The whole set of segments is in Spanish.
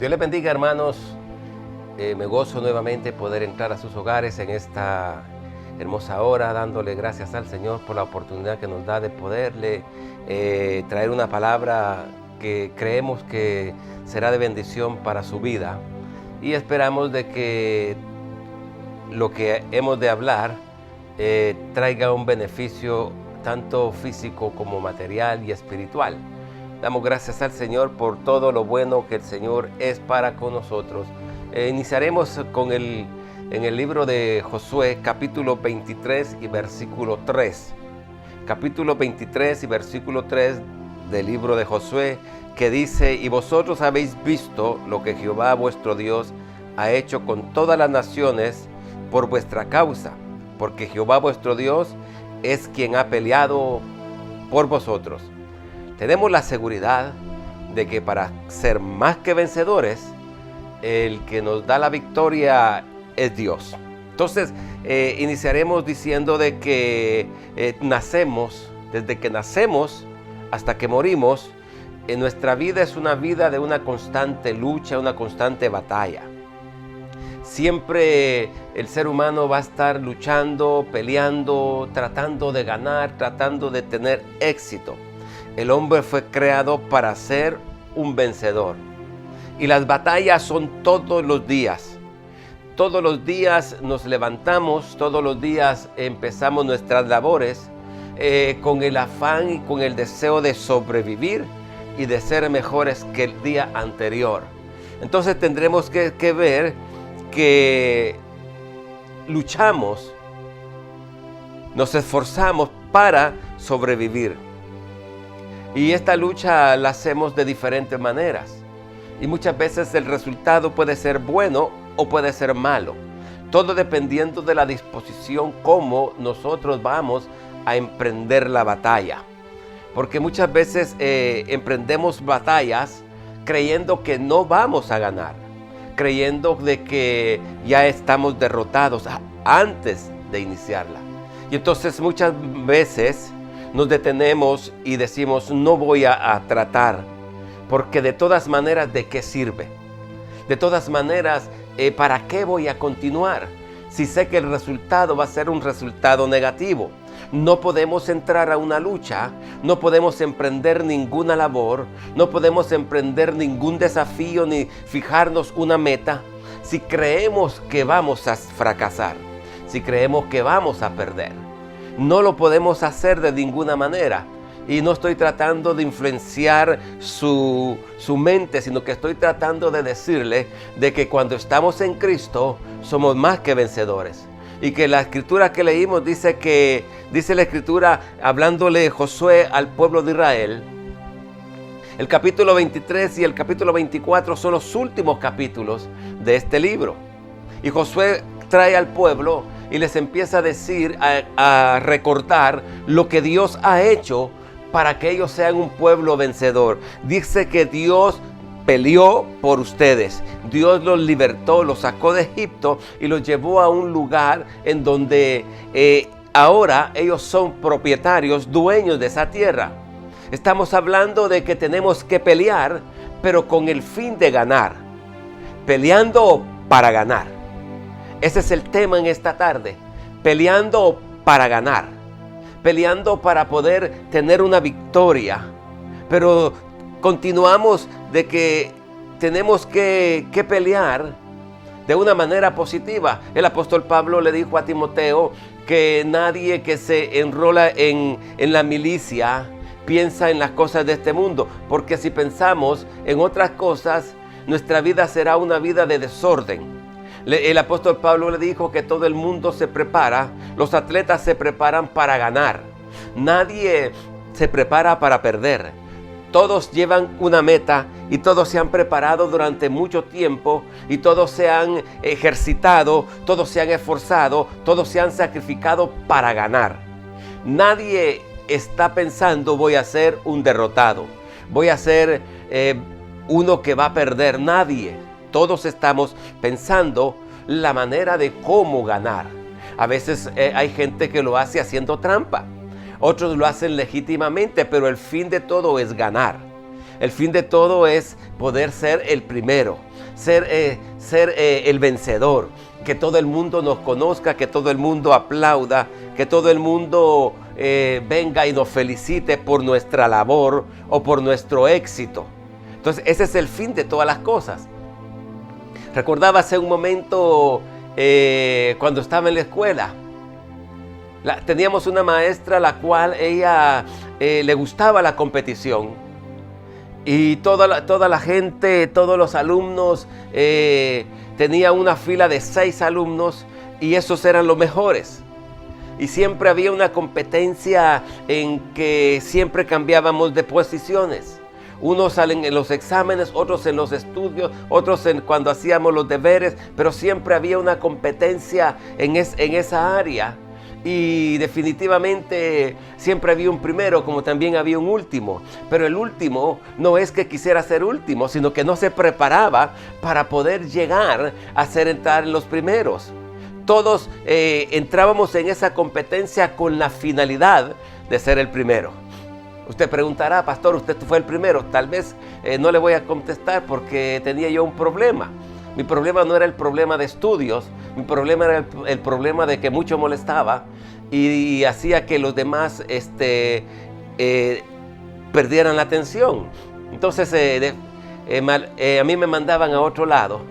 Dios les bendiga, hermanos. Me gozo nuevamente poder entrar a sus hogares en esta hermosa hora, dándole gracias al Señor por la oportunidad que nos da de poderle traer una palabra que creemos que será de bendición para su vida, y esperamos de que lo que hemos de hablar traiga un beneficio tanto físico como material y espiritual. Damos gracias al Señor por todo lo bueno que el Señor es para con nosotros. Iniciaremos en el libro de Josué, capítulo 23 y versículo 3. Capítulo 23 y versículo 3 del libro de Josué, que dice: y vosotros habéis visto lo que Jehová vuestro Dios ha hecho con todas las naciones por vuestra causa, porque Jehová vuestro Dios es quien ha peleado por vosotros. Tenemos la seguridad de que para ser más que vencedores, el que nos da la victoria es Dios. Entonces, iniciaremos diciendo de que desde que nacemos hasta que morimos, en nuestra vida es una vida de una constante lucha, una constante batalla. Siempre el ser humano va a estar luchando, peleando, tratando de ganar, tratando de tener éxito. El hombre fue creado para ser un vencedor. Y las batallas son todos los días. Todos los días nos levantamos, todos los días empezamos nuestras labores con el afán y con el deseo de sobrevivir y de ser mejores que el día anterior. Entonces tendremos que ver que luchamos, nos esforzamos para sobrevivir. Y esta lucha la hacemos de diferentes maneras. Y muchas veces el resultado puede ser bueno o puede ser malo. Todo dependiendo de la disposición, cómo nosotros vamos a emprender la batalla. Porque muchas veces emprendemos batallas creyendo que no vamos a ganar, creyendo de que ya estamos derrotados antes de iniciarla. Y entonces muchas veces nos detenemos y decimos: no voy a tratar, porque de todas maneras, ¿de qué sirve? De todas maneras, ¿para qué voy a continuar si sé que el resultado va a ser un resultado negativo? No podemos entrar a una lucha, no podemos emprender ninguna labor, no podemos emprender ningún desafío ni fijarnos una meta si creemos que vamos a fracasar, si creemos que vamos a perder. No lo podemos hacer de ninguna manera. Y no estoy tratando de influenciar su mente, sino que estoy tratando de decirle de que cuando estamos en Cristo somos más que vencedores. Y que la escritura que leímos dice la escritura, hablándole Josué al pueblo de Israel, el capítulo 23 y el capítulo 24 son los últimos capítulos de este libro. Y Josué trae al pueblo y les empieza a decir, a recordar lo que Dios ha hecho para que ellos sean un pueblo vencedor. Dice que Dios peleó por ustedes. Dios los libertó, los sacó de Egipto y los llevó a un lugar en donde ahora ellos son propietarios, dueños de esa tierra. Estamos hablando de que tenemos que pelear, pero con el fin de ganar. Peleando para ganar. Ese es el tema en esta tarde. Peleando para ganar. Peleando para poder tener una victoria. Pero continuamos de que tenemos que pelear de una manera positiva. El apóstol Pablo le dijo a Timoteo que nadie que se enrola en la milicia piensa en las cosas de este mundo, porque si pensamos en otras cosas, nuestra vida será una vida de desorden. El apóstol Pablo le dijo que todo el mundo se prepara, los atletas se preparan para ganar. Nadie se prepara para perder. Todos llevan una meta y todos se han preparado durante mucho tiempo y todos se han ejercitado, todos se han esforzado, todos se han sacrificado para ganar. Nadie está pensando: voy a ser un derrotado, voy a ser uno que va a perder. Nadie. Todos estamos pensando la manera de cómo ganar. A veces hay gente que lo hace haciendo trampa. Otros lo hacen legítimamente, pero el fin de todo es ganar. El fin de todo es poder ser el primero. ser el vencedor. Que todo el mundo nos conozca, que todo el mundo aplauda, que todo el mundo venga y nos felicite por nuestra labor o por nuestro éxito. Entonces ese es el fin de todas las cosas. Recordaba hace un momento cuando estaba en la escuela. Teníamos una maestra a la cual ella le gustaba la competición. Y toda la gente, todos los alumnos, tenía una fila de 6 alumnos y esos eran los mejores. Y siempre había una competencia en que siempre cambiábamos de posiciones. Unos salen en los exámenes, otros en los estudios, otros cuando hacíamos los deberes, pero siempre había una competencia en esa área. Y definitivamente siempre había un primero, como también había un último. Pero el último no es que quisiera ser último, sino que no se preparaba para poder llegar a entrar en los primeros. Todos entrábamos en esa competencia con la finalidad de ser el primero. Usted preguntará, pastor, ¿usted fue el primero? Tal vez no le voy a contestar porque tenía yo un problema. Mi problema no era el problema de estudios, mi problema era el problema de que mucho molestaba y hacía que los demás perdieran la atención. Entonces a mí me mandaban a otro lado,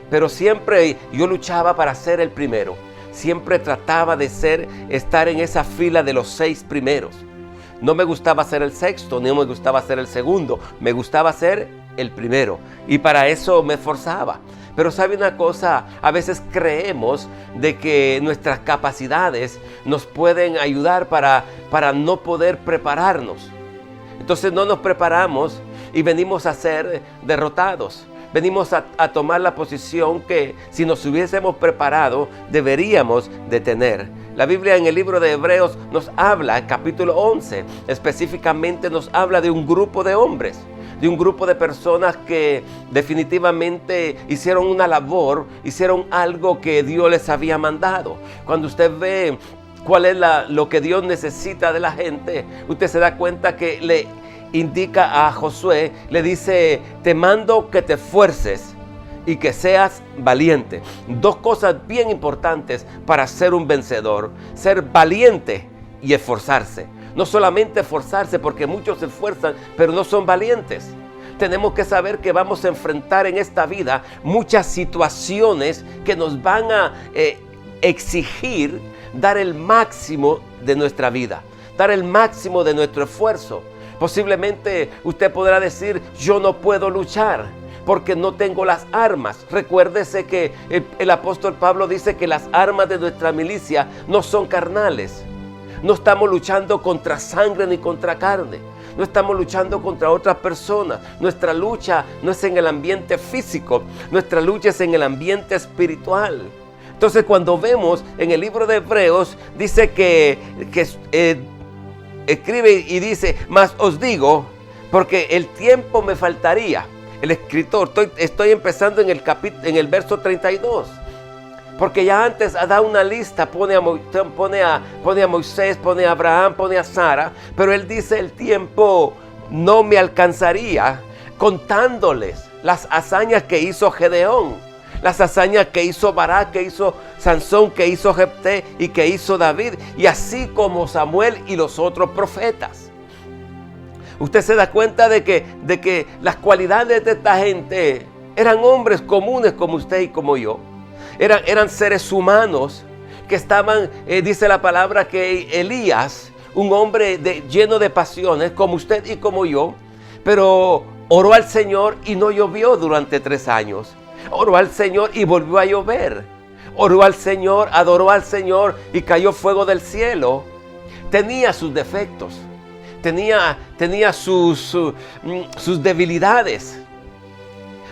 pero siempre yo luchaba para ser el primero. Siempre trataba de estar en esa fila de los 6 primeros. No me gustaba ser el sexto, ni me gustaba ser el segundo, me gustaba ser el primero y para eso me esforzaba. Pero ¿sabe una cosa? A veces creemos de que nuestras capacidades nos pueden ayudar para no poder prepararnos. Entonces no nos preparamos y venimos a ser derrotados. Venimos a tomar la posición que si nos hubiésemos preparado deberíamos de tener. La Biblia en el libro de Hebreos nos habla, capítulo 11, específicamente nos habla de un grupo de hombres, de un grupo de personas que definitivamente hicieron una labor, hicieron algo que Dios les había mandado. Cuando usted ve cuál es lo que Dios necesita de la gente, usted se da cuenta que le indica a Josué, le dice, te mando que te esfuerces y que seas valiente. 2 cosas bien importantes para ser un vencedor: ser valiente y esforzarse. No solamente esforzarse, porque muchos se esfuerzan, pero no son valientes. Tenemos que saber que vamos a enfrentar en esta vida muchas situaciones que nos van a exigir dar el máximo de nuestra vida, dar el máximo de nuestro esfuerzo. Posiblemente usted podrá decir, yo no puedo luchar porque no tengo las armas. Recuérdese que el apóstol Pablo dice que las armas de nuestra milicia no son carnales. No estamos luchando contra sangre ni contra carne. No estamos luchando contra otras personas. Nuestra lucha no es en el ambiente físico. Nuestra lucha es en el ambiente espiritual. Entonces cuando vemos en el libro de Hebreos, dice que escribe y dice, mas os digo, porque el tiempo me faltaría. El escritor, estoy empezando en el verso 32. Porque ya antes ha dado una lista, pone a Moisés, pone a Abraham, pone a Sara, pero él dice el tiempo no me alcanzaría contándoles las hazañas que hizo Gedeón, las hazañas que hizo Barak, que hizo Sansón, que hizo Jefté y que hizo David, y así como Samuel y los otros profetas. Usted se da cuenta de que las cualidades de esta gente eran hombres comunes como usted y como yo. Eran seres humanos que estaban, dice la palabra que Elías, un hombre lleno de pasiones como usted y como yo, pero oró al Señor y no llovió durante 3 años. Oró al Señor y volvió a llover. Oró al Señor, adoró al Señor y cayó fuego del cielo. Tenía sus defectos, tenía sus debilidades.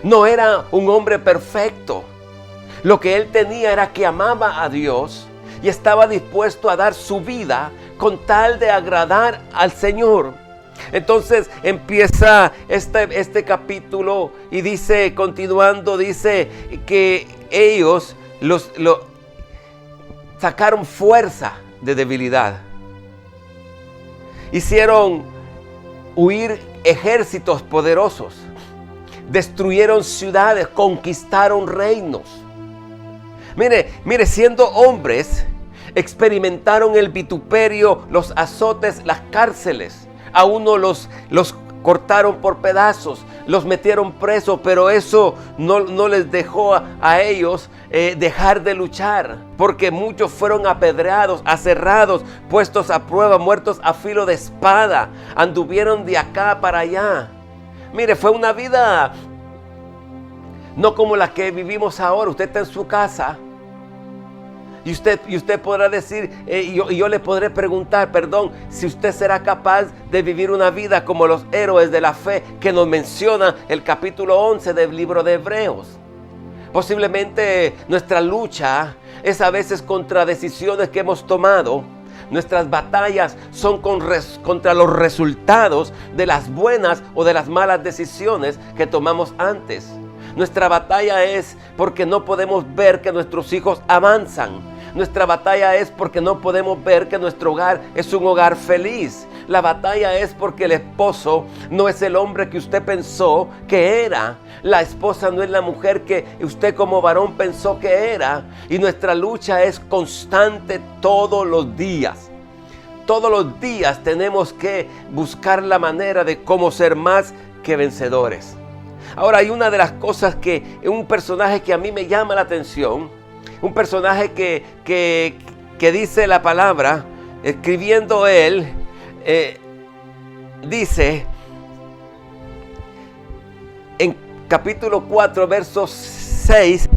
No era un hombre perfecto. Lo que él tenía era que amaba a Dios y estaba dispuesto a dar su vida con tal de agradar al Señor. Entonces empieza este capítulo y dice, continuando, dice que ellos sacaron fuerza de debilidad. Hicieron huir ejércitos poderosos. destruyeron ciudades, conquistaron reinos. Mire, siendo hombres, experimentaron el vituperio, los azotes, las cárceles. A uno los cortaron por pedazos, los metieron presos, pero eso no les dejó a ellos dejar de luchar, porque muchos fueron apedreados, aserrados, puestos a prueba, muertos a filo de espada, anduvieron de acá para allá. Mire, fue una vida no como la que vivimos ahora. Usted está en su casa y usted podrá decir, yo le podré preguntar, si usted será capaz de vivir una vida como los héroes de la fe que nos menciona el capítulo 11 del libro de Hebreos. Posiblemente nuestra lucha es a veces contra decisiones que hemos tomado. Nuestras batallas son contra los resultados de las buenas o de las malas decisiones que tomamos antes. Nuestra batalla es porque no podemos ver que nuestros hijos avanzan. Nuestra batalla es porque no podemos ver que nuestro hogar es un hogar feliz. La batalla es porque el esposo no es el hombre que usted pensó que era. La esposa no es la mujer que usted como varón pensó que era. Y nuestra lucha es constante todos los días. Todos los días tenemos que buscar la manera de cómo ser más que vencedores. Ahora, hay una de las cosas un personaje que a mí me llama la atención, un personaje que dice la palabra, escribiendo él, dice en capítulo 4, verso 6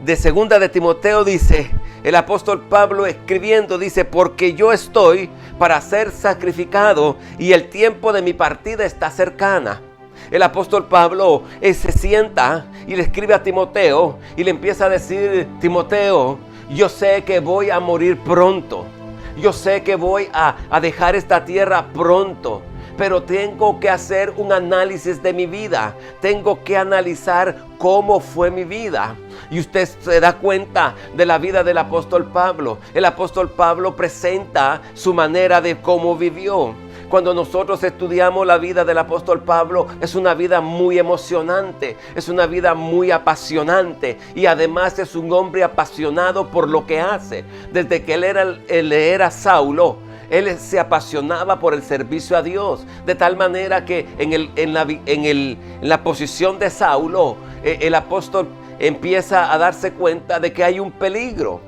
de segunda de Timoteo, dice el apóstol Pablo escribiendo, dice: porque yo estoy para ser sacrificado y el tiempo de mi partida está cercana. El apóstol Pablo se sienta y le escribe a Timoteo y le empieza a decir: Timoteo, yo sé que voy a morir pronto. Yo sé que voy a dejar esta tierra pronto. Pero tengo que hacer un análisis de mi vida. Tengo que analizar cómo fue mi vida. Y usted se da cuenta de la vida del apóstol Pablo. El apóstol Pablo presenta su manera de cómo vivió. Cuando nosotros estudiamos la vida del apóstol Pablo, es una vida muy emocionante, es una vida muy apasionante, y además es un hombre apasionado por lo que hace. Desde que él era Saulo, él se apasionaba por el servicio a Dios, de tal manera que en la posición de Saulo, el apóstol empieza a darse cuenta de que hay un peligro,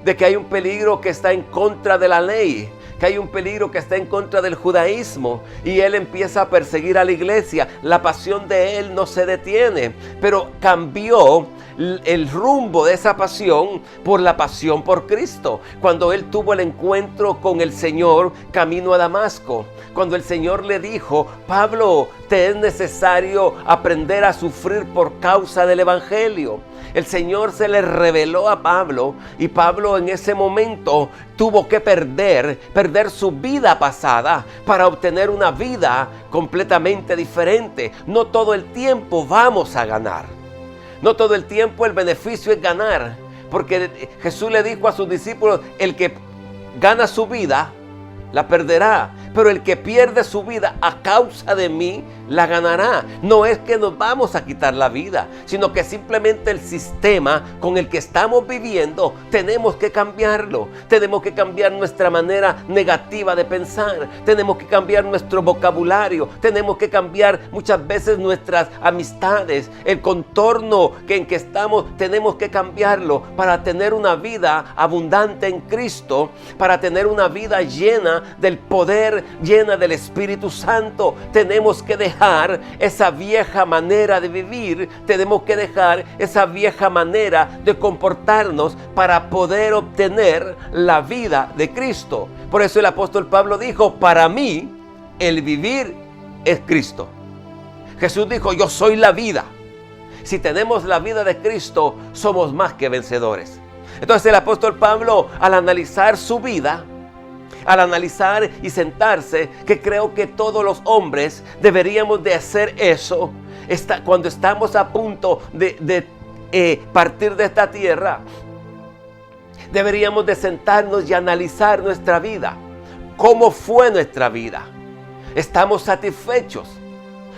que está en contra de la ley, que hay un peligro que está en contra del judaísmo, y él empieza a perseguir a la iglesia. La pasión de él no se detiene, pero cambió el rumbo de esa pasión por la pasión por Cristo, cuando él tuvo el encuentro con el Señor camino a Damasco, cuando el Señor le dijo: Pablo, te es necesario aprender a sufrir por causa del evangelio. El Señor se le reveló a Pablo, y Pablo en ese momento tuvo que perder su vida pasada para obtener una vida completamente diferente. No todo el tiempo vamos a ganar. No todo el tiempo el beneficio es ganar, porque Jesús le dijo a sus discípulos: el que gana su vida, la perderá, pero el que pierde su vida a causa de mí, la ganará. No es que nos vamos a quitar la vida, sino que simplemente el sistema con el que estamos viviendo tenemos que cambiarlo. Tenemos que cambiar nuestra manera negativa de pensar, tenemos que cambiar nuestro vocabulario, tenemos que cambiar muchas veces nuestras amistades, el contorno en que estamos, tenemos que cambiarlo para tener una vida abundante en Cristo, para tener una vida llena del poder, llena del Espíritu Santo. Tenemos que dejar esa vieja manera de vivir, tenemos que dejar esa vieja manera de comportarnos para poder obtener la vida de Cristo. Por eso el apóstol Pablo dijo: para mí el vivir es Cristo. Jesús dijo: yo soy la vida. Si tenemos la vida de Cristo, somos más que vencedores. Entonces el apóstol Pablo, al analizar su vida, al analizar y sentarse, que creo que todos los hombres deberíamos de hacer eso, cuando estamos a punto de partir de esta tierra, deberíamos de sentarnos y analizar nuestra vida. ¿Cómo fue nuestra vida? ¿Estamos satisfechos?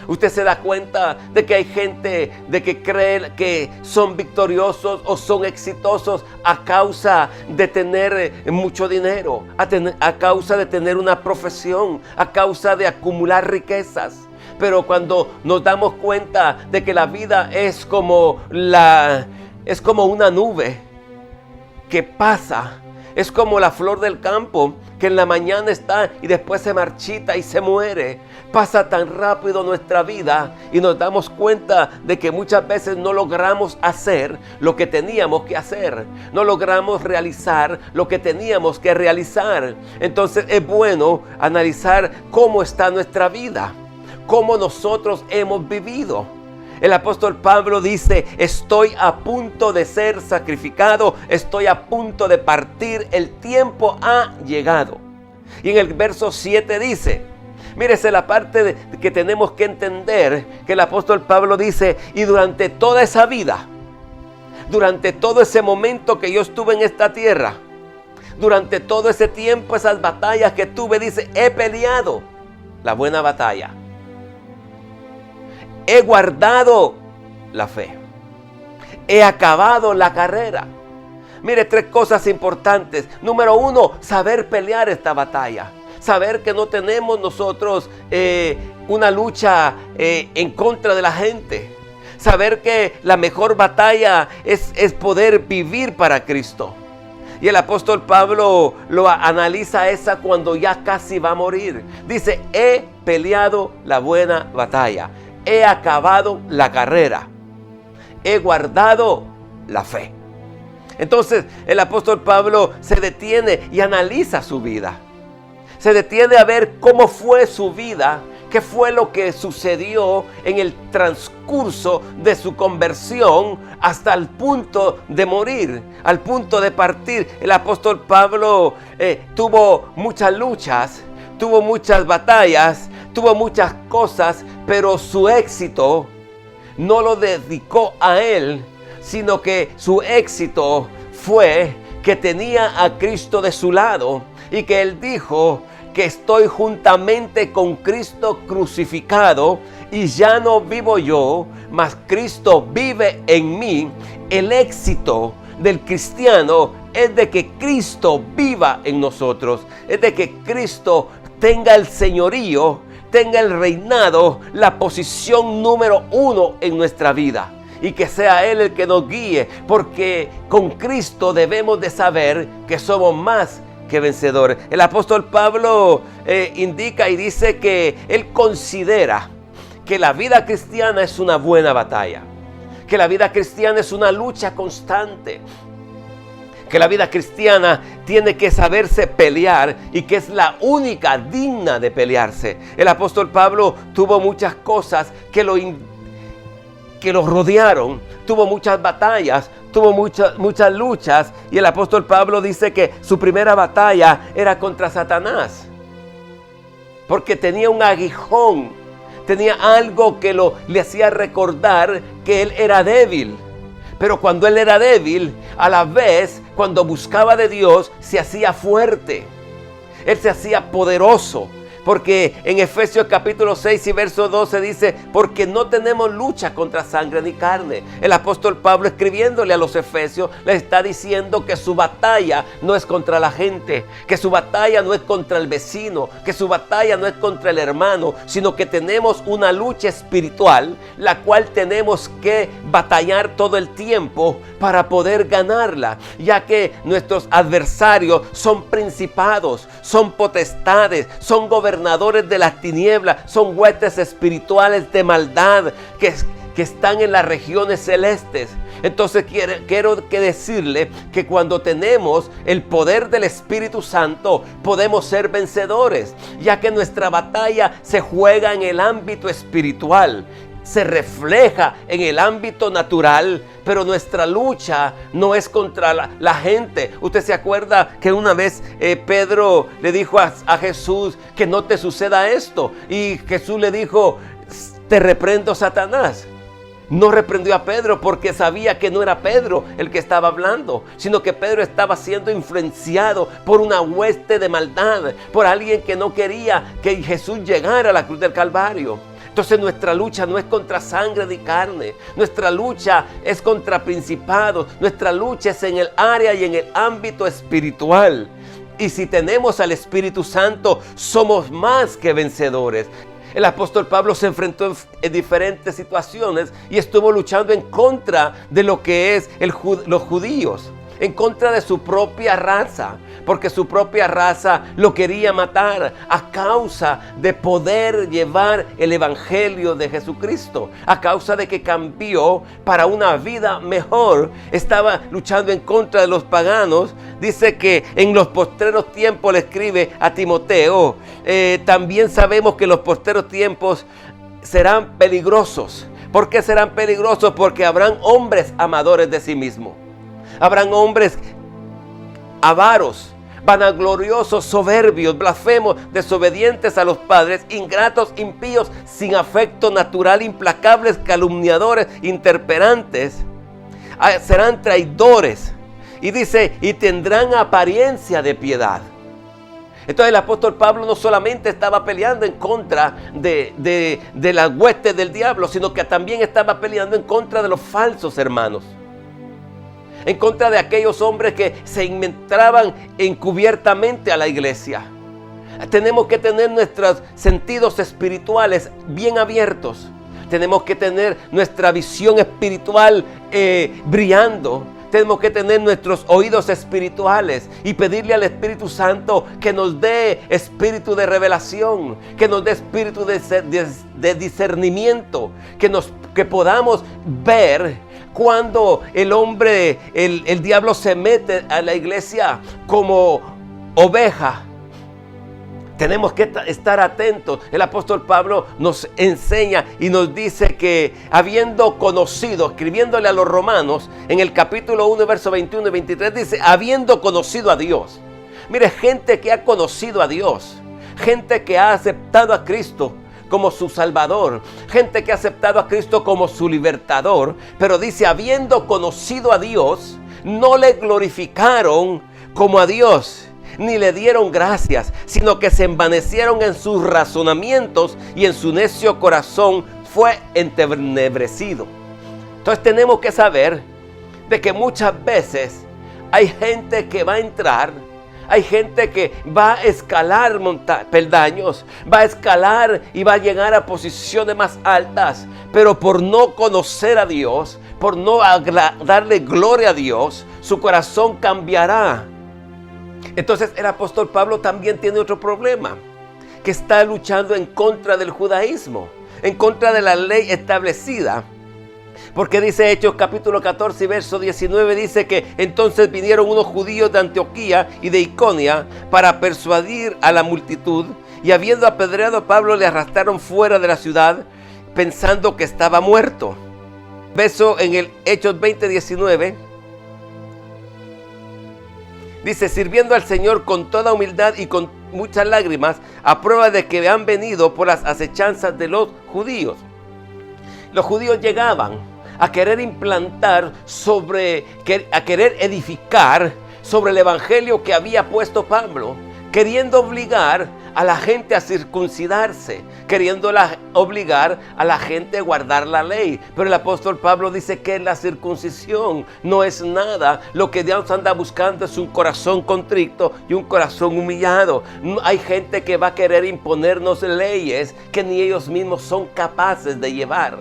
Usted se da cuenta de que hay gente de que cree que son victoriosos o son exitosos a causa de tener mucho dinero, a causa de tener una profesión, a causa de acumular riquezas. Pero cuando nos damos cuenta de que la vida es como una nube que pasa, es como la flor del campo que en la mañana está y después se marchita y se muere. Pasa tan rápido nuestra vida y nos damos cuenta de que muchas veces no logramos hacer lo que teníamos que hacer. No logramos realizar lo que teníamos que realizar. Entonces es bueno analizar cómo está nuestra vida, cómo nosotros hemos vivido. El apóstol Pablo dice: estoy a punto de ser sacrificado, estoy a punto de partir, el tiempo ha llegado. Y en el verso 7 dice, mírese la parte que tenemos que entender, que el apóstol Pablo dice: y durante toda esa vida, durante todo ese momento que yo estuve en esta tierra, durante todo ese tiempo, esas batallas que tuve, dice, he peleado la buena batalla. He guardado la fe. He acabado la carrera. Mire, 3 cosas importantes. Número 1, saber pelear esta batalla. Saber que no tenemos nosotros una lucha en contra de la gente. Saber que la mejor batalla es poder vivir para Cristo. Y el apóstol Pablo lo analiza esa cuando ya casi va a morir. Dice: he peleado la buena batalla. He acabado la carrera. He guardado la fe. Entonces el apóstol Pablo se detiene y analiza su vida. Se detiene a ver cómo fue su vida, qué fue lo que sucedió en el transcurso de su conversión hasta el punto de morir, al punto de partir. El apóstol Pablo tuvo muchas luchas, tuvo muchas batallas, tuvo muchas cosas, pero su éxito no lo dedicó a él, sino que su éxito fue que tenía a Cristo de su lado y que él dijo que estoy juntamente con Cristo crucificado y ya no vivo yo, mas Cristo vive en mí. El éxito del cristiano es de que Cristo viva en nosotros, es de que Cristo tenga el señorío, tenga el reinado, la posición número 1 en nuestra vida. Y que sea Él el que nos guíe, porque con Cristo debemos de saber que somos más que vencedores. El apóstol Pablo indica y dice que él considera que la vida cristiana es una buena batalla, que la vida cristiana es una lucha constante, que la vida cristiana tiene que saberse pelear y que es la única digna de pelearse. El apóstol Pablo tuvo muchas cosas que lo rodearon, tuvo muchas batallas, tuvo muchas luchas, y el apóstol Pablo dice que su primera batalla era contra Satanás, porque tenía un aguijón, tenía algo que le hacía recordar que él era débil. Pero cuando él era débil, a la vez, cuando buscaba de Dios, se hacía fuerte. Él se hacía poderoso. Porque en Efesios capítulo 6 y verso 12 dice: porque no tenemos lucha contra sangre ni carne. El apóstol Pablo, escribiéndole a los efesios, les está diciendo que su batalla no es contra la gente, que su batalla no es contra el vecino, que su batalla no es contra el hermano, sino que tenemos una lucha espiritual, la cual tenemos que batallar todo el tiempo para poder ganarla, ya que nuestros adversarios son principados, son potestades, son gobernadores de las tinieblas, son huestes espirituales de maldad que están en las regiones celestes. Entonces quiero decirle que cuando tenemos el poder del Espíritu Santo podemos ser vencedores, ya que nuestra batalla se juega en el ámbito espiritual, se refleja en el ámbito natural, pero nuestra lucha no es contra la gente. Usted se acuerda que una vez Pedro le dijo a Jesús que no te suceda esto, y Jesús le dijo: te reprendo, Satanás. No reprendió a Pedro porque sabía que no era Pedro el que estaba hablando, sino que Pedro estaba siendo influenciado por una hueste de maldad, por alguien que no quería que Jesús llegara a la cruz del Calvario. Entonces nuestra lucha no es contra sangre ni carne. Nuestra lucha es contra principados. Nuestra lucha es en el área y en el ámbito espiritual. Y si tenemos al Espíritu Santo, somos más que vencedores. El apóstol Pablo se enfrentó en diferentes situaciones y estuvo luchando en contra de lo que es los judíos, en contra de su propia raza, porque su propia raza lo quería matar a causa de poder llevar el evangelio de Jesucristo, a causa de que cambió para una vida mejor. Estaba luchando en contra de los paganos. Dice que en los postreros tiempos, le escribe a Timoteo, también sabemos que los postreros tiempos serán peligrosos. ¿Por qué serán peligrosos? Porque habrán hombres amadores de sí mismos. Habrán hombres avaros, vanagloriosos, soberbios, blasfemos, desobedientes a los padres, ingratos, impíos, sin afecto natural, implacables, calumniadores, intemperantes. Serán traidores. Y dice, y tendrán apariencia de piedad. Entonces el apóstol Pablo no solamente estaba peleando en contra de las huestes del diablo, sino que también estaba peleando en contra de los falsos hermanos. En contra de aquellos hombres que se entraban encubiertamente a la iglesia. Tenemos que tener nuestros sentidos espirituales bien abiertos. Tenemos que tener nuestra visión espiritual brillando. Tenemos que tener nuestros oídos espirituales y pedirle al Espíritu Santo que nos dé espíritu de revelación, que nos dé espíritu de discernimiento, que podamos ver cuando el diablo se mete a la iglesia como oveja. Tenemos que estar atentos. El apóstol Pablo nos enseña y nos dice que habiendo conocido, escribiéndole a los romanos, en el capítulo 1, verso 21 y 23, dice, habiendo conocido a Dios. Mire, gente que ha conocido a Dios, gente que ha aceptado a Cristo como su Salvador, gente que ha aceptado a Cristo como su libertador, pero dice, habiendo conocido a Dios, no le glorificaron como a Dios, ni le dieron gracias, sino que se envanecieron en sus razonamientos y en su necio corazón fue entenebrecido. Entonces tenemos que saber de que muchas veces hay gente que va a entrar, hay gente que va a escalar peldaños, va a escalar y va a llegar a posiciones más altas, pero por no conocer a Dios, por no darle gloria a Dios, su corazón cambiará. Entonces el apóstol Pablo también tiene otro problema, que está luchando en contra del judaísmo, en contra de la ley establecida. Porque dice Hechos capítulo 14 y verso 19, dice que entonces vinieron unos judíos de Antioquía y de Iconía para persuadir a la multitud, y habiendo apedreado a Pablo le arrastraron fuera de la ciudad pensando que estaba muerto. Verso en el Hechos 20:19. Dice, sirviendo al Señor con toda humildad y con muchas lágrimas, a prueba de que han venido por las acechanzas de los judíos. Los judíos llegaban a querer implantar a querer edificar sobre el evangelio que había puesto Pablo, queriendo obligar a la gente a circuncidarse, queriendo obligar a la gente a guardar la ley. Pero el apóstol Pablo dice que la circuncisión no es nada. Lo que Dios anda buscando es un corazón contrito y un corazón humillado. Hay gente que va a querer imponernos leyes que ni ellos mismos son capaces de llevar.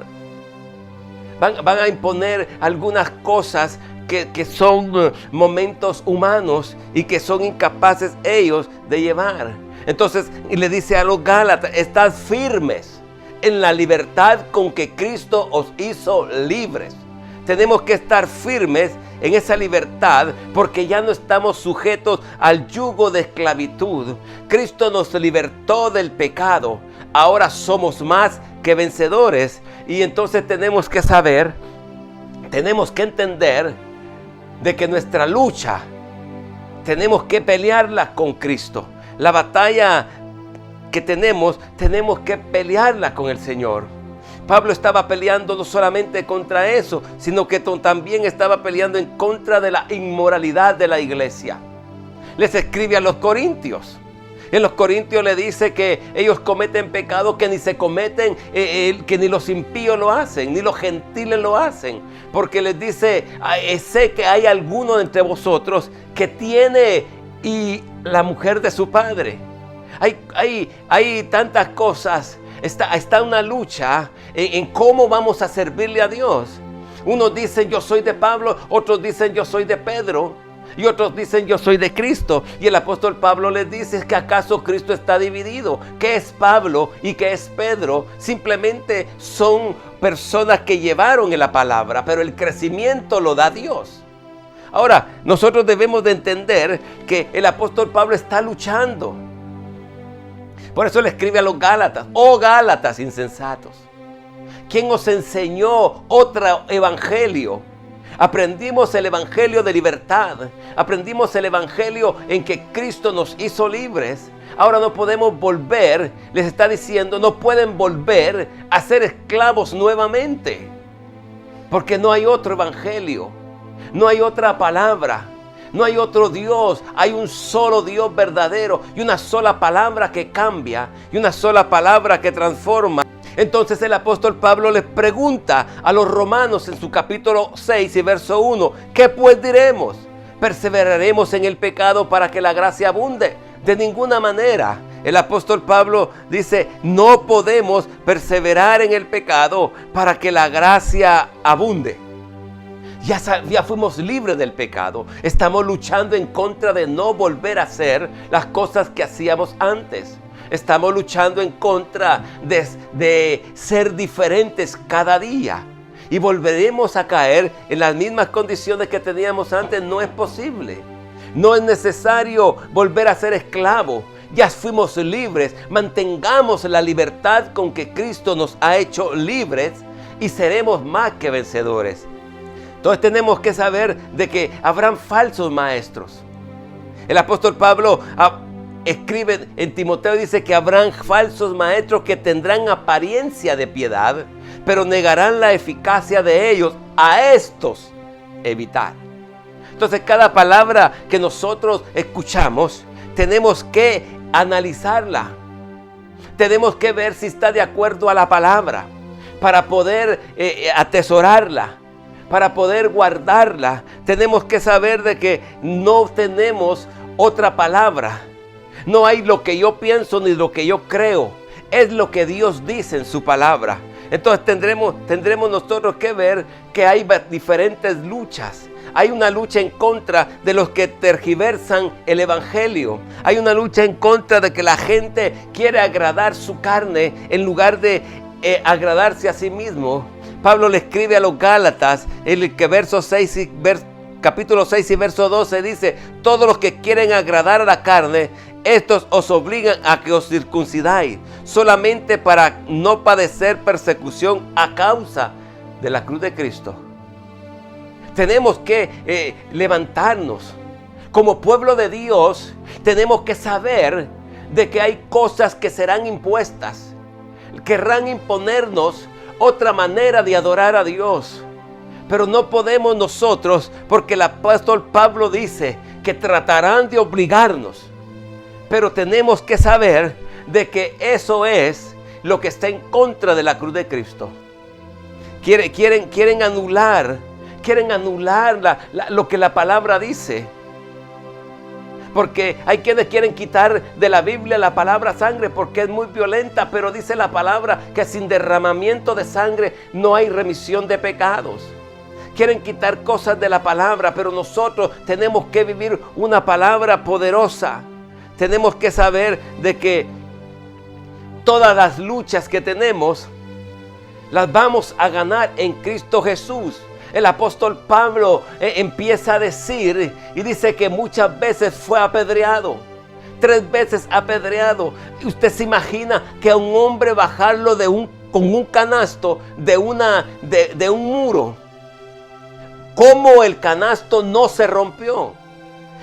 Van a imponer algunas cosas que son momentos humanos y que son incapaces ellos de llevar. Entonces, le dice a los Gálatas, estad firmes en la libertad con que Cristo os hizo libres. Tenemos que estar firmes en esa libertad porque ya no estamos sujetos al yugo de esclavitud. Cristo nos libertó del pecado. Ahora somos más que vencedores. Y entonces tenemos que saber, tenemos que entender de que nuestra lucha tenemos que pelearla con Cristo. La batalla que tenemos que pelearla con el Señor. Pablo estaba peleando no solamente contra eso, sino que también estaba peleando en contra de la inmoralidad de la iglesia. Les escribe a los corintios En los Corintios le dice que ellos cometen pecados que ni se cometen, que ni los impíos lo hacen, ni los gentiles lo hacen. Porque les dice, sé que hay alguno entre vosotros que tiene y la mujer de su padre. Hay tantas cosas. Está una lucha en cómo vamos a servirle a Dios. Unos dicen yo soy de Pablo, otros dicen yo soy de Pedro. Y otros dicen yo soy de Cristo. Y el apóstol Pablo les dice que acaso Cristo está dividido. ¿Qué es Pablo y qué es Pedro? Simplemente son personas que llevaron en la palabra, pero el crecimiento lo da Dios. Ahora, nosotros debemos de entender que el apóstol Pablo está luchando. Por eso le escribe a los Gálatas: oh Gálatas insensatos, ¿quién os enseñó otro evangelio? Aprendimos el evangelio de libertad. Aprendimos el evangelio en que Cristo nos hizo libres. Ahora no podemos volver, les está diciendo, no pueden volver a ser esclavos nuevamente. Porque no hay otro evangelio, no hay otra palabra, no hay otro Dios. Hay un solo Dios verdadero y una sola palabra que cambia y una sola palabra que transforma. Entonces el apóstol Pablo les pregunta a los romanos en su capítulo 6 y verso 1, ¿qué pues diremos? ¿Perseveraremos en el pecado para que la gracia abunde? De ninguna manera. El apóstol Pablo dice, no podemos perseverar en el pecado para que la gracia abunde. Ya fuimos libres del pecado. Estamos luchando en contra de no volver a hacer las cosas que hacíamos antes. Estamos luchando en contra de ser diferentes cada día. Y volveremos a caer en las mismas condiciones que teníamos antes. No es posible. No es necesario volver a ser esclavo. Ya fuimos libres. Mantengamos la libertad con que Cristo nos ha hecho libres y seremos más que vencedores. Entonces tenemos que saber de que habrán falsos maestros. El apóstol Pablo escribe en Timoteo y dice que habrán falsos maestros que tendrán apariencia de piedad, pero negarán la eficacia de ellos. A estos evitar. Entonces cada palabra que nosotros escuchamos tenemos que analizarla. Tenemos que ver si está de acuerdo a la palabra para poder atesorarla, para poder guardarla. Tenemos que saber de que no tenemos otra palabra. No hay lo que yo pienso ni lo que yo creo. Es lo que Dios dice en su palabra. Entonces tendremos nosotros que ver que hay diferentes luchas. Hay una lucha en contra de los que tergiversan el evangelio. Hay una lucha en contra de que la gente quiere agradar su carne en lugar de agradarse a sí mismo. Pablo le escribe a los Gálatas en el que capítulo 6 y verso 12 dice: todos los que quieren agradar a la carne, estos os obligan a que os circuncidáis, solamente para no padecer persecución a causa de la cruz de Cristo. Tenemos que levantarnos. Como pueblo de Dios, tenemos que saber de que hay cosas que serán impuestas. Querrán imponernos otra manera de adorar a Dios. Pero no podemos nosotros, porque el apóstol Pablo dice que tratarán de obligarnos. Pero tenemos que saber de que eso es lo que está en contra de la cruz de Cristo. Quieren anular lo que la palabra dice. Porque hay quienes quieren quitar de la Biblia la palabra sangre porque es muy violenta, pero dice la palabra que sin derramamiento de sangre no hay remisión de pecados. Quieren quitar cosas de la palabra, pero nosotros tenemos que vivir una palabra poderosa. Tenemos que saber de que todas las luchas que tenemos las vamos a ganar en Cristo Jesús. El apóstol Pablo empieza a decir y dice que muchas veces fue apedreado. 3 veces apedreado. Y usted se imagina que a un hombre bajarlo con un canasto de un muro. ¿Cómo el canasto no se rompió?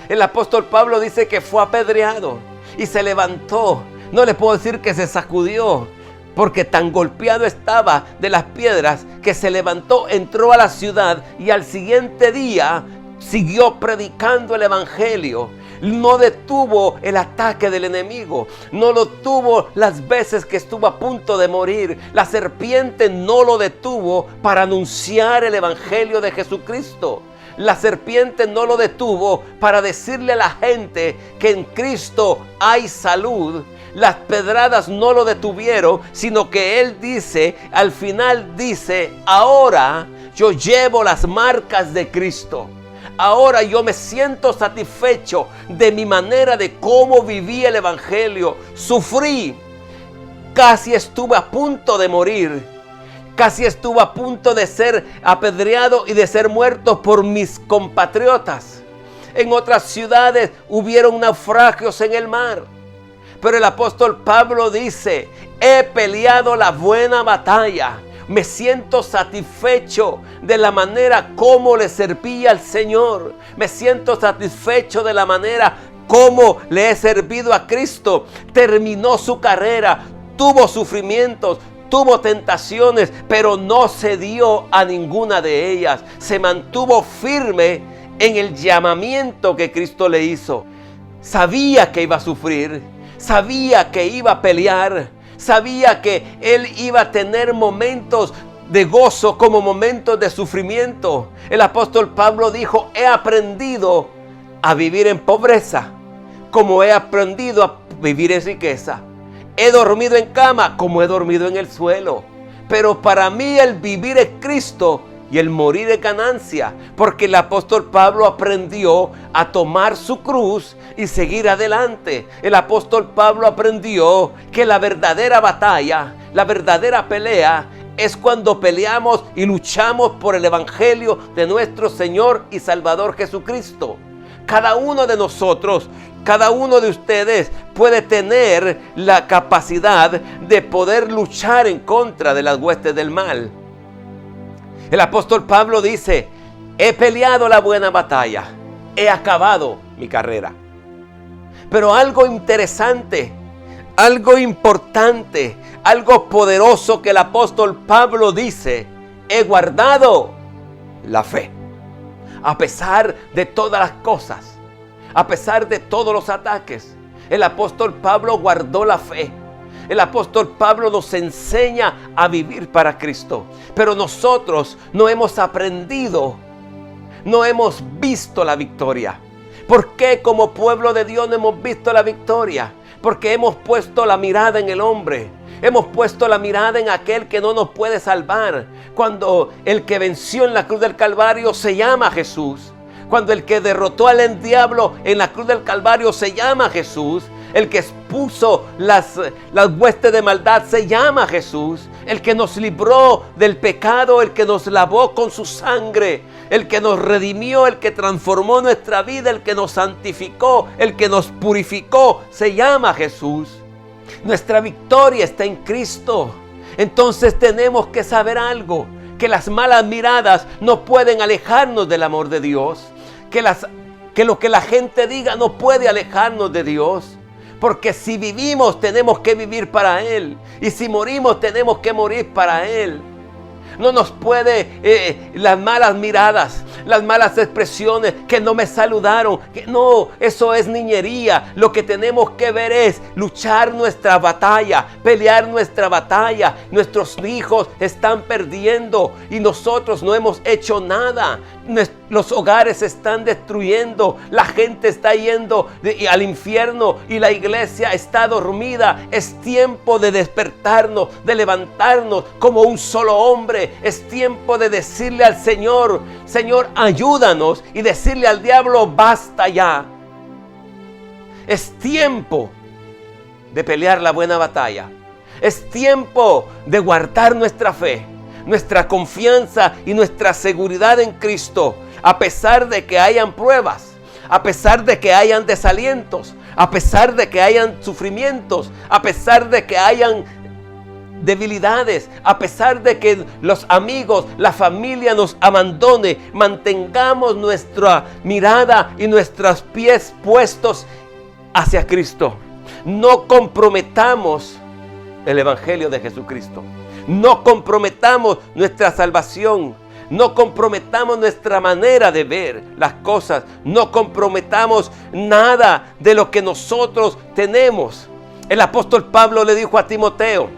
El apóstol Pablo dice que fue apedreado y se levantó. No le puedo decir que se sacudió, porque tan golpeado estaba de las piedras que se levantó, entró a la ciudad y al siguiente día siguió predicando el evangelio. no detuvo el ataque del enemigo, no lo detuvo las veces que estuvo a punto de morir. La serpiente no lo detuvo para anunciar el evangelio de Jesucristo. La serpiente no lo detuvo para decirle a la gente que en Cristo hay salud. Las pedradas no lo detuvieron, sino que él dice, al final dice, ahora yo llevo las marcas de Cristo. Ahora yo me siento satisfecho de mi manera de cómo viví el evangelio. Sufrí, casi estuve a punto de morir. Casi estuve a punto de ser apedreado y de ser muerto por mis compatriotas. En otras ciudades hubieron naufragios en el mar. Pero el apóstol Pablo dice, he peleado la buena batalla. Me siento satisfecho de la manera como le serví al Señor. Me siento satisfecho de la manera como le he servido a Cristo. Terminó su carrera, tuvo sufrimientos, tuvo tentaciones, pero no cedió a ninguna de ellas. Se mantuvo firme en el llamamiento que Cristo le hizo. Sabía que iba a sufrir, sabía que iba a pelear, sabía que él iba a tener momentos de gozo como momentos de sufrimiento. El apóstol Pablo dijo, he aprendido a vivir en pobreza, como he aprendido a vivir en riqueza. He dormido en cama como he dormido en el suelo. Pero para mí el vivir es Cristo y el morir es ganancia. Porque el apóstol Pablo aprendió a tomar su cruz y seguir adelante. El apóstol Pablo aprendió que la verdadera batalla, la verdadera pelea, es cuando peleamos y luchamos por el evangelio de nuestro Señor y Salvador Jesucristo. Cada uno de nosotros, cada uno de ustedes puede tener la capacidad de poder luchar en contra de las huestes del mal. El apóstol Pablo dice, he peleado la buena batalla, he acabado mi carrera. Pero algo interesante, algo importante, algo poderoso que el apóstol Pablo dice, he guardado la fe. A pesar de todas las cosas, a pesar de todos los ataques, el apóstol Pablo guardó la fe. El apóstol Pablo nos enseña a vivir para Cristo. Pero nosotros no hemos aprendido, no hemos visto la victoria. ¿Por qué como pueblo de Dios no hemos visto la victoria? Porque hemos puesto la mirada en el hombre. Hemos puesto la mirada en aquel que no nos puede salvar. Cuando el que venció en la cruz del Calvario se llama Jesús. Cuando el que derrotó al diablo en la cruz del Calvario se llama Jesús. El que expuso las huestes de maldad se llama Jesús. El que nos libró del pecado, el que nos lavó con su sangre, el que nos redimió, el que transformó nuestra vida, el que nos santificó, el que nos purificó, se llama Jesús. Nuestra victoria está en Cristo. Entonces tenemos que saber algo, que las malas miradas no pueden alejarnos del amor de Dios, que lo que la gente diga no puede alejarnos de Dios. Porque si vivimos tenemos que vivir para Él. Y si morimos tenemos que morir para Él. No nos puede las malas miradas, las malas expresiones, que no me saludaron, que no, eso es niñería. Lo que tenemos que ver es luchar nuestra batalla, pelear nuestra batalla. Nuestros hijos están perdiendo y nosotros no hemos hecho nada. Los hogares se están destruyendo, la gente está yendo al infierno y la iglesia está dormida. Es tiempo de despertarnos, de levantarnos como un solo hombre. Es tiempo de decirle al Señor, Señor, ayúdanos, y decirle al diablo, basta ya. Es tiempo de pelear la buena batalla. Es tiempo de guardar nuestra fe, nuestra confianza y nuestra seguridad en Cristo, a pesar de que hayan pruebas, a pesar de que hayan desalientos, a pesar de que hayan sufrimientos, a pesar de que hayan debilidades, a pesar de que los amigos, la familia nos abandone. Mantengamos nuestra mirada y nuestros pies puestos hacia Cristo. No comprometamos el evangelio de Jesucristo. No comprometamos nuestra salvación. No comprometamos nuestra manera de ver las cosas. No comprometamos nada de lo que nosotros tenemos. El apóstol Pablo le dijo a Timoteo: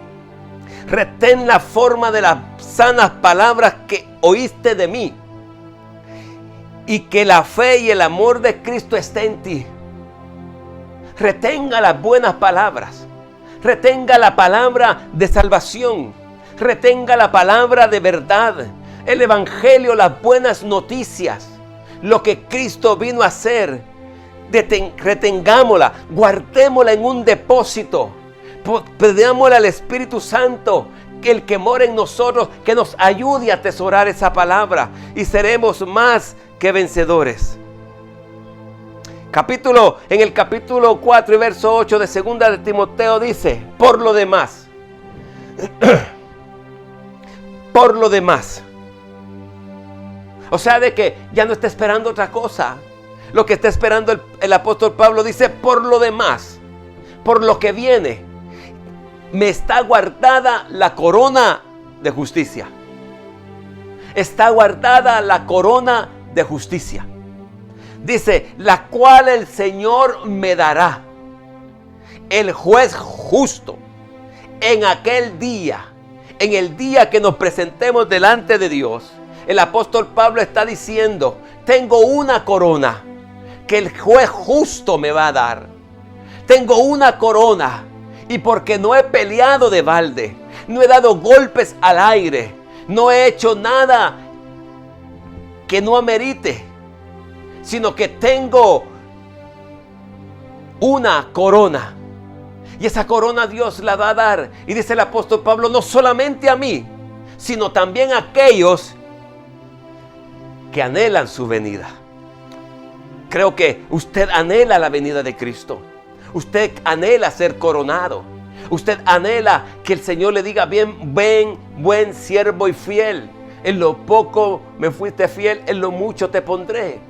retén la forma de las sanas palabras que oíste de mí, y que la fe y el amor de Cristo esté en ti. Retenga las buenas palabras. Retenga la palabra de salvación. Retenga la palabra de verdad. El evangelio, las buenas noticias. Lo que Cristo vino a hacer. Retengámosla. Guardémosla en un depósito. Pidámosle al Espíritu Santo, que el que mora en nosotros, que nos ayude a atesorar esa palabra. Y seremos más que vencedores. En el capítulo 4 y verso 8 de 2 de Timoteo dice: por lo demás, por lo demás. O sea, de que ya no está esperando otra cosa. Lo que está esperando el apóstol Pablo dice: por lo demás, por lo que viene, me está guardada la corona de justicia. Está guardada la corona de justicia. Dice: la cual el Señor me dará, el juez justo, en aquel día, en el día que nos presentemos delante de Dios. El apóstol Pablo está diciendo: tengo una corona que el juez justo me va a dar. Tengo una corona, y porque no he peleado de balde, no he dado golpes al aire, no he hecho nada que no amerite, sino que tengo una corona. Y esa corona Dios la va a dar. Y dice el apóstol Pablo: no solamente a mí, sino también a aquellos que anhelan su venida. Creo que usted anhela la venida de Cristo. Usted anhela ser coronado. Usted anhela que el Señor le diga: bien, ven, buen siervo y fiel. En lo poco me fuiste fiel, en lo mucho te pondré.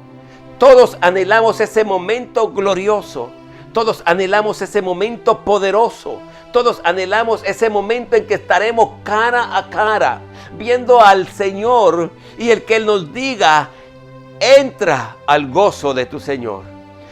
Todos anhelamos ese momento glorioso. Todos anhelamos ese momento poderoso. Todos anhelamos ese momento en que estaremos cara a cara, viendo al Señor, y el que Él nos diga: entra al gozo de tu Señor.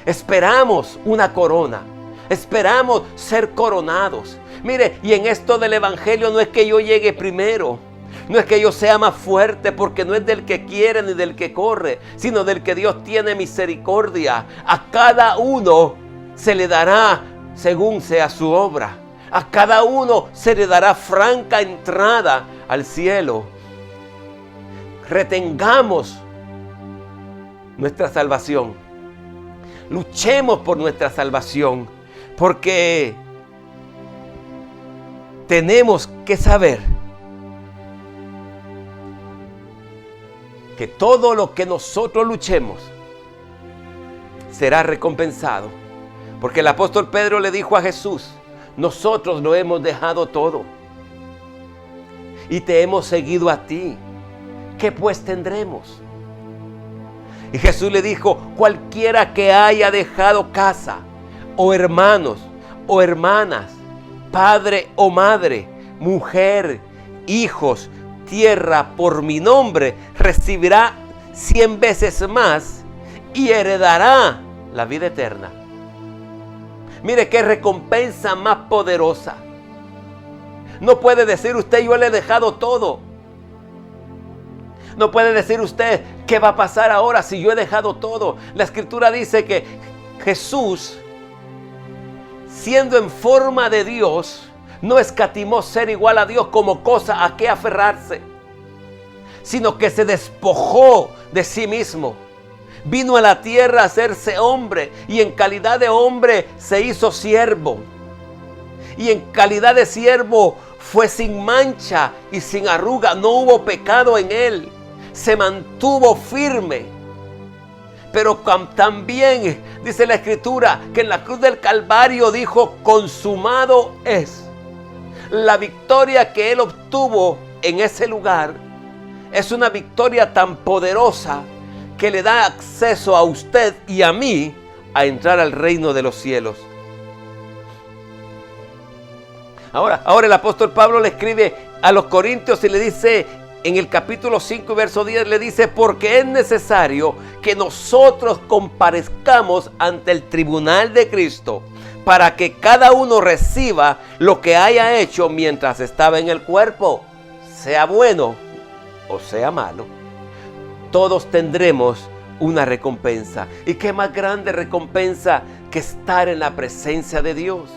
Esperamos una corona. Esperamos ser coronados. Mire, y en esto del evangelio no es que yo llegue primero. No es que yo sea más fuerte, porque no es del que quiere ni del que corre, sino del que Dios tiene misericordia. A cada uno se le dará según sea su obra. A cada uno se le dará franca entrada al cielo. Retengamos nuestra salvación. Luchemos por nuestra salvación, porque tenemos que saber que todo lo que nosotros luchemos será recompensado. Porque el apóstol Pedro le dijo a Jesús: nosotros lo hemos dejado todo y te hemos seguido a ti. ¿Qué pues tendremos? Y Jesús le dijo: cualquiera que haya dejado casa, o hermanos, o hermanas, padre o madre, mujer, hijos, tierra, por mi nombre, recibirá 100 veces más y heredará la vida eterna. Mire qué recompensa más poderosa. No puede decir usted: yo le he dejado todo. No puede decir usted: ¿qué va a pasar ahora si yo he dejado todo? La Escritura dice que Jesús, siendo en forma de Dios, no escatimó ser igual a Dios como cosa a que aferrarse, sino que se despojó de sí mismo. Vino a la tierra a hacerse hombre, y en calidad de hombre se hizo siervo. Y en calidad de siervo fue sin mancha y sin arruga, no hubo pecado en él. Se mantuvo firme. Pero también dice la Escritura que en la cruz del Calvario dijo: consumado es. La victoria que él obtuvo en ese lugar es una victoria tan poderosa que le da acceso a usted y a mí a entrar al reino de los cielos. Ahora el apóstol Pablo le escribe a los corintios y le dice en el capítulo 5, verso 10 le dice, porque es necesario que nosotros comparezcamos ante el tribunal de Cristo para que cada uno reciba lo que haya hecho mientras estaba en el cuerpo, sea bueno o sea malo. Todos tendremos una recompensa. ¿Y qué más grande recompensa que estar en la presencia de Dios?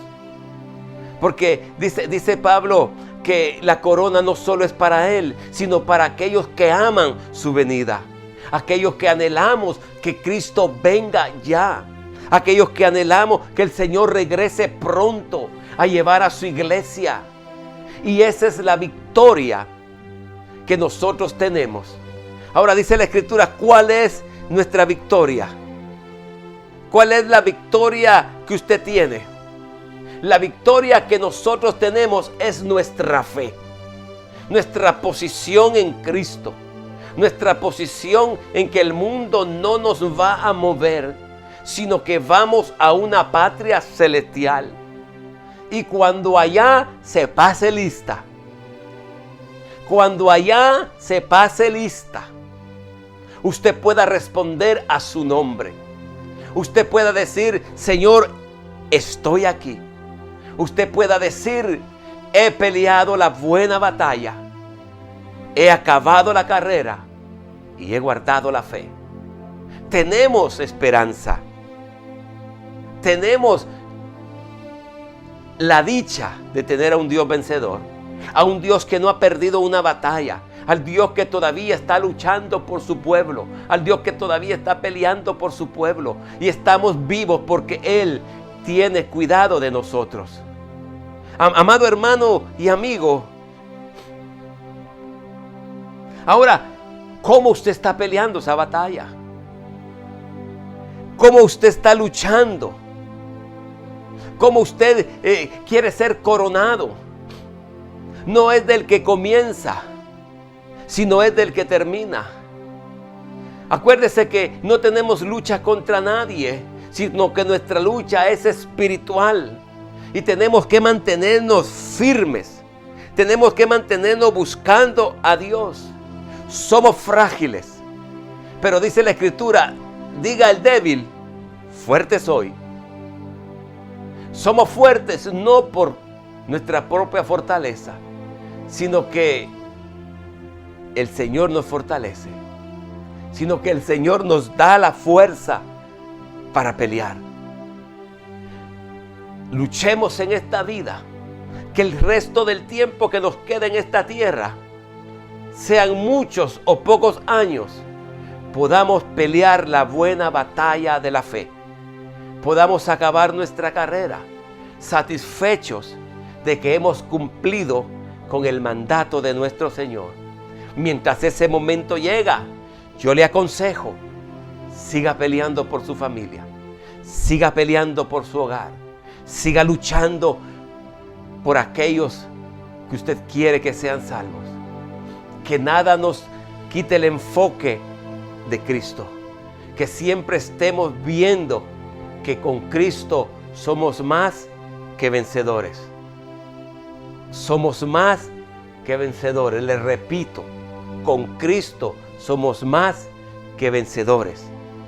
Porque dice Pablo que la corona no solo es para Él, sino para aquellos que aman su venida. Aquellos que anhelamos que Cristo venga ya. Aquellos que anhelamos que el Señor regrese pronto a llevar a su iglesia. Y esa es la victoria que nosotros tenemos. Ahora dice la Escritura, ¿cuál es nuestra victoria? ¿Cuál es la victoria que usted tiene? La victoria que nosotros tenemos es nuestra fe, nuestra posición en Cristo, nuestra posición en que el mundo no nos va a mover, sino que vamos a una patria celestial. Y cuando allá se pase lista, usted pueda responder a su nombre. Usted pueda decir, Señor, estoy aquí. Usted pueda decir, he peleado la buena batalla, he acabado la carrera y he guardado la fe. Tenemos esperanza. Tenemos la dicha de tener a un Dios vencedor, a un Dios que no ha perdido una batalla, al Dios que todavía está luchando por su pueblo, al Dios que todavía está peleando por su pueblo, y estamos vivos porque Él tiene cuidado de nosotros. Amado hermano y amigo, ahora, ¿cómo usted está peleando esa batalla? ¿Cómo usted está luchando? ¿Cómo usted quiere ser coronado? No es del que comienza, sino es del que termina. Acuérdese que no tenemos lucha contra nadie, sino que nuestra lucha es espiritual. Y tenemos que mantenernos firmes. Tenemos que mantenernos buscando a Dios. Somos frágiles. Pero dice la Escritura, diga el débil, fuerte soy. Somos fuertes no por nuestra propia fortaleza, sino que el Señor nos fortalece, sino que el Señor nos da la fuerza para pelear. Luchemos en esta vida, que el resto del tiempo que nos queda en esta tierra, sean muchos o pocos años, podamos pelear la buena batalla de la fe. Podamos acabar nuestra carrera satisfechos de que hemos cumplido con el mandato de nuestro Señor. Mientras ese momento llega, yo le aconsejo, siga peleando por su familia, siga peleando por su hogar, siga luchando por aquellos que usted quiere que sean salvos. Que nada nos quite el enfoque de Cristo, que siempre estemos viendo que con Cristo somos más que vencedores. Somos más que vencedores. Les repito, con Cristo somos más que vencedores.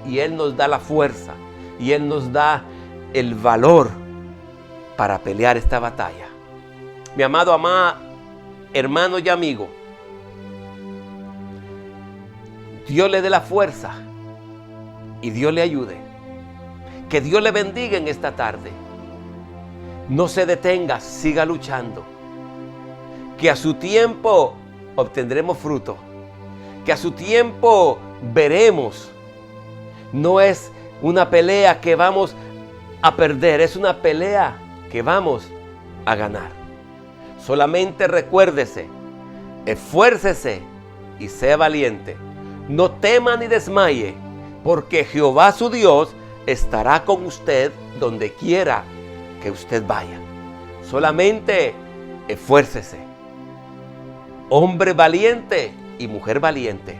Y Él nos da la fuerza y Él nos da el valor para pelear esta batalla. Mi amado, hermano y amigo, Dios le dé la fuerza y Dios le ayude. Que Dios le bendiga en esta tarde. No se detenga, siga luchando. Que a su tiempo obtendremos fruto. Que a su tiempo veremos. No es una pelea que vamos a perder, es una pelea que vamos a ganar. Solamente recuérdese, esfuércese y sea valiente. No tema ni desmaye, porque Jehová su Dios estará con usted donde quiera que usted vaya. Solamente esfuércese. Hombre valiente y mujer valiente.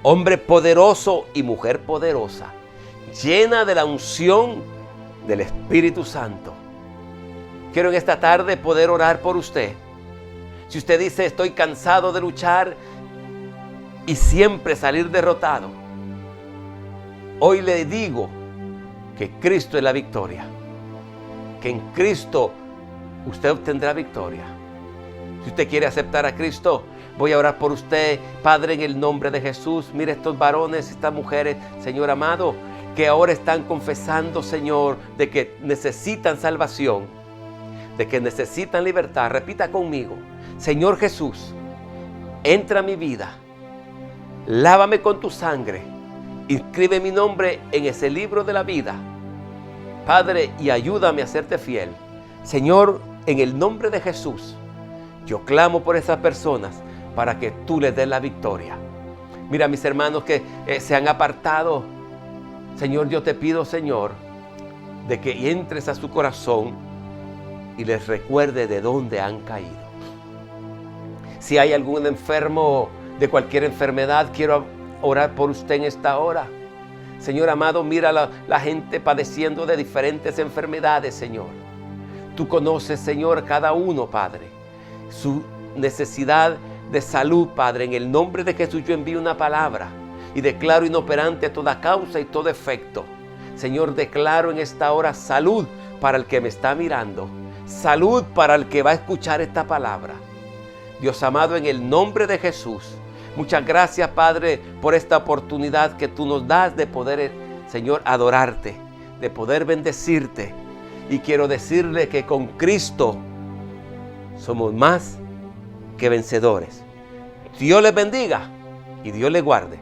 Hombre poderoso y mujer poderosa. Llena de la unción del Espíritu Santo. Quiero en esta tarde poder orar por usted. Si usted dice, estoy cansado de luchar, y siempre salir derrotado. Hoy le digo que Cristo es la victoria, que en Cristo usted obtendrá victoria. Si usted quiere aceptar a Cristo, voy a orar por usted. Padre, en el nombre de Jesús, mire estos varones, estas mujeres, Señor amado, que ahora están confesando, Señor, de que necesitan salvación, de que necesitan libertad. Repita conmigo: Señor Jesús, entra a mi vida, lávame con tu sangre, inscribe mi nombre en ese libro de la vida, Padre, y ayúdame a serte fiel. Señor, en el nombre de Jesús, yo clamo por esas personas para que tú les des la victoria. Mira, mis hermanos que se han apartado, Señor, yo te pido, Señor, de que entres a su corazón y les recuerde de dónde han caído. Si hay algún enfermo de cualquier enfermedad, quiero orar por usted en esta hora. Señor amado, mira la gente padeciendo de diferentes enfermedades, Señor. Tú conoces, Señor, cada uno, Padre, su necesidad de salud, Padre. En el nombre de Jesús yo envío una palabra y declaro inoperante toda causa y todo efecto. Señor, declaro en esta hora salud para el que me está mirando, salud para el que va a escuchar esta palabra. Dios amado, en el nombre de Jesús, muchas gracias, Padre, por esta oportunidad que tú nos das de poder, Señor, adorarte, de poder bendecirte. Y quiero decirle que con Cristo somos más que vencedores. Dios les bendiga y Dios les guarde.